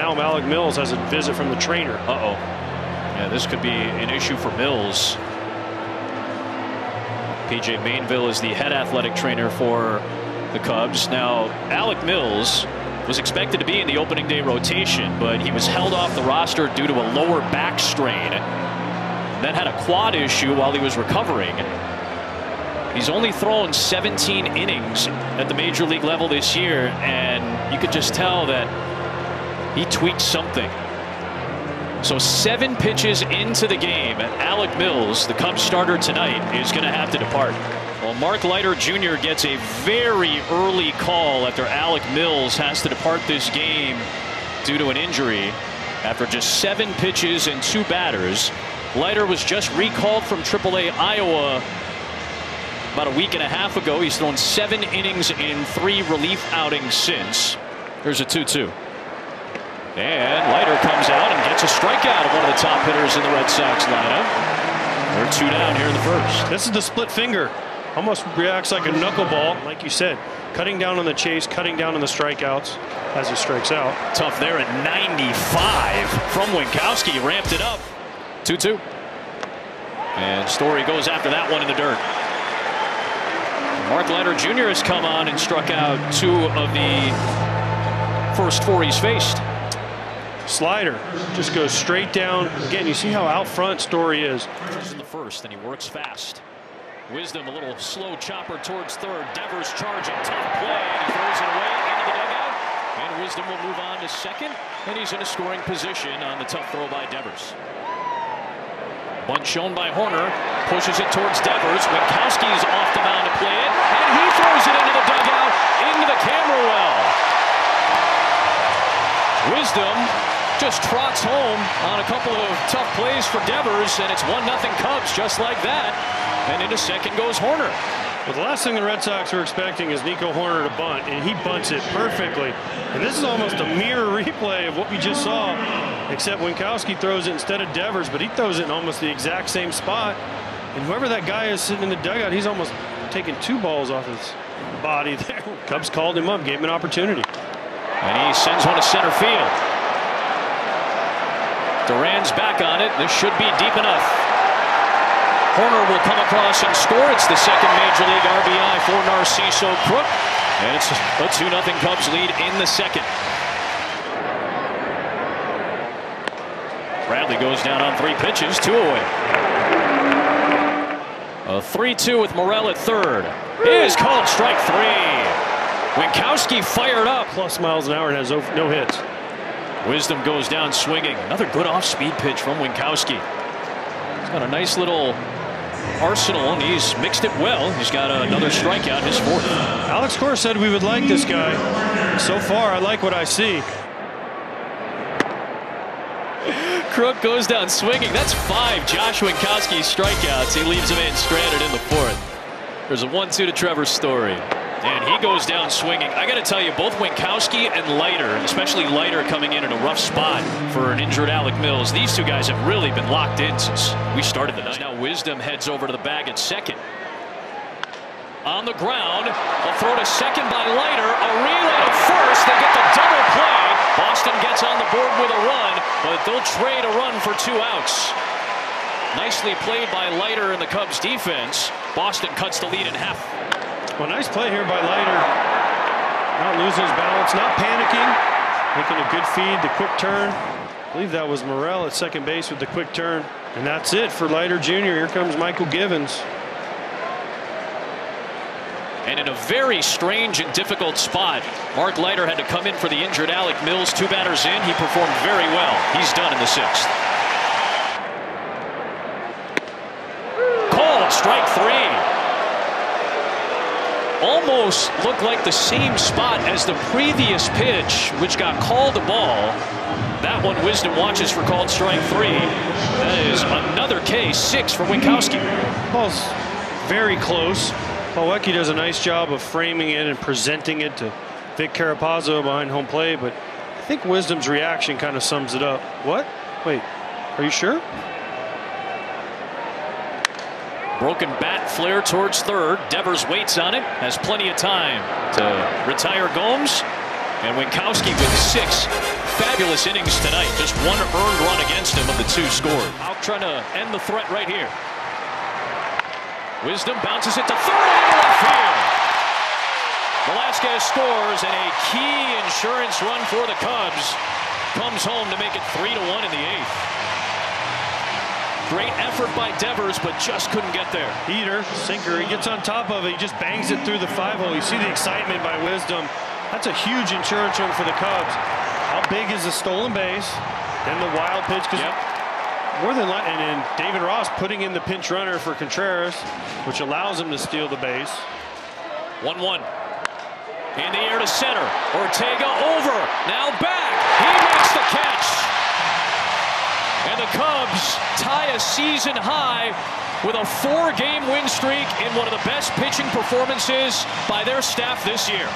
now Alec Mills has a visit from the trainer. Uh-oh. Yeah, this could be an issue for Mills. PJ Mainville is the head athletic trainer for the Cubs. Now, Alec Mills was expected to be in the opening day rotation, but he was held off the roster due to a lower back strain. Then had a quad issue while he was recovering. He's only thrown 17 innings at the major league level this year, and you could just tell that he tweaked something. So 7 pitches into the game, Alec Mills, the Cubs starter tonight, is going to have to depart. Well, Mark Leiter Jr. gets a very early call after Alec Mills has to depart this game due to an injury after just 7 pitches and 2 batters. Leiter was just recalled from AAA Iowa about a week and a half ago. He's thrown 7 innings in 3 relief outings since. Here's a 2-2. And Leiter comes out and gets a strikeout of one of the top hitters in the Red Sox lineup. They're 2 down here in the first. This is the split finger. Almost reacts like a knuckleball. Like you said, cutting down on the chase, cutting down on the strikeouts as he strikes out. Tough there at 95 from Winkowski. Ramped it up. 2-2. And Story goes after that one in the dirt. Mark Leiter Jr. has come on and struck out 2 of the first 4 he's faced. Slider just goes straight down. Again, you see how out front Story is. This is in the first, and he works fast. Wisdom, a little slow chopper towards third. Devers charging, tough play, and he throws it away into the dugout. And Wisdom will move on to second, and he's in a scoring position on the tough throw by Devers. Bunt shown by Horner, pushes it towards Devers. Winkowski's off the mound to play it, and he throws it into the dugout, into the camera well. Wisdom just trots home on a couple of tough plays for Devers, and it's 1-0 Cubs just like that. And into second goes Horner. Well, the last thing the Red Sox were expecting is Nico Horner to bunt, and he bunts it perfectly. And this is almost a mirror replay of what we just saw, except Winkowski throws it instead of Devers, but he throws it in almost the exact same spot. And whoever that guy is sitting in the dugout, he's almost taking 2 balls off his body there. Cubs called him up, gave him an opportunity. And he sends one to center field. Duran's back on it. This should be deep enough. Horner will come across and score. It's the second Major League RBI for Narciso Crook. And it's a 2-0 Cubs lead in the second. Bradley goes down on 3 pitches, 2 away. A 3-2 with Morel at third. Is called strike 3. Winkowski fired up. Plus miles an hour and has no hits. Wisdom goes down swinging. Another good off-speed pitch from Winkowski. He's got a nice little arsenal, and he's mixed it well. He's got another strikeout, his 4th. Alex Cora said we would like this guy. So far, I like what I see. Crook goes down swinging. That's 5 Josh Winkowski strikeouts. He leaves him in stranded in the 4th. There's a 1-2 to Trevor Story. And he goes down swinging. I got to tell you, both Winkowski and Leiter, especially Leiter coming in a rough spot for an injured Alec Mills. These 2 guys have really been locked in since we started the night. Now Wisdom heads over to the bag at second. On the ground, a throw to second by Leiter. A relay to first. They get the double play. Boston gets on the board with a run, but they'll trade a run for 2 outs. Nicely played by Leiter in the Cubs defense. Boston cuts the lead in half. Well, nice play here by Leiter. Not losing his balance, not panicking, making a good feed, the quick turn. I believe that was Morel at second base with the quick turn. And that's it for Leiter Jr. Here comes Michael Givens. And in a very strange and difficult spot, Mark Leiter had to come in for the injured Alec Mills. 2 batters in, he performed very well. He's done in the 6th. Called strike 3. Almost looked like the same spot as the previous pitch, which got called a ball. That one Wisdom watches for called strike 3. That is another case, 6 for Winkowski. Ball's very close. Plawecki does a nice job of framing it and presenting it to Vic Carapazzo behind home plate, but I think Wisdom's reaction kind of sums it up. What? Wait, are you sure? Broken bat flare towards third. Devers waits on it, has plenty of time to retire Gomes. And Winkowski with 6 fabulous innings tonight. Just 1 earned run against him of the 2 scored. Out trying to end the threat right here. Wisdom bounces it to third into left field. Velasquez scores, and a key insurance run for the Cubs comes home to make it 3-1 in the 8th. Great effort by Devers, but just couldn't get there. Heater, sinker, he gets on top of it, he just bangs it through the 5-hole. You see the excitement by Wisdom. That's a huge insurance run for the Cubs. How big is the stolen base? Then the wild pitch, because more than likely, and then David Ross putting in the pinch runner for Contreras, which allows him to steal the base. 1-1. In the air to center. Ortega over. Now back. He makes the catch. And the Cubs tie a season high with a 4-game win streak in one of the best pitching performances by their staff this year.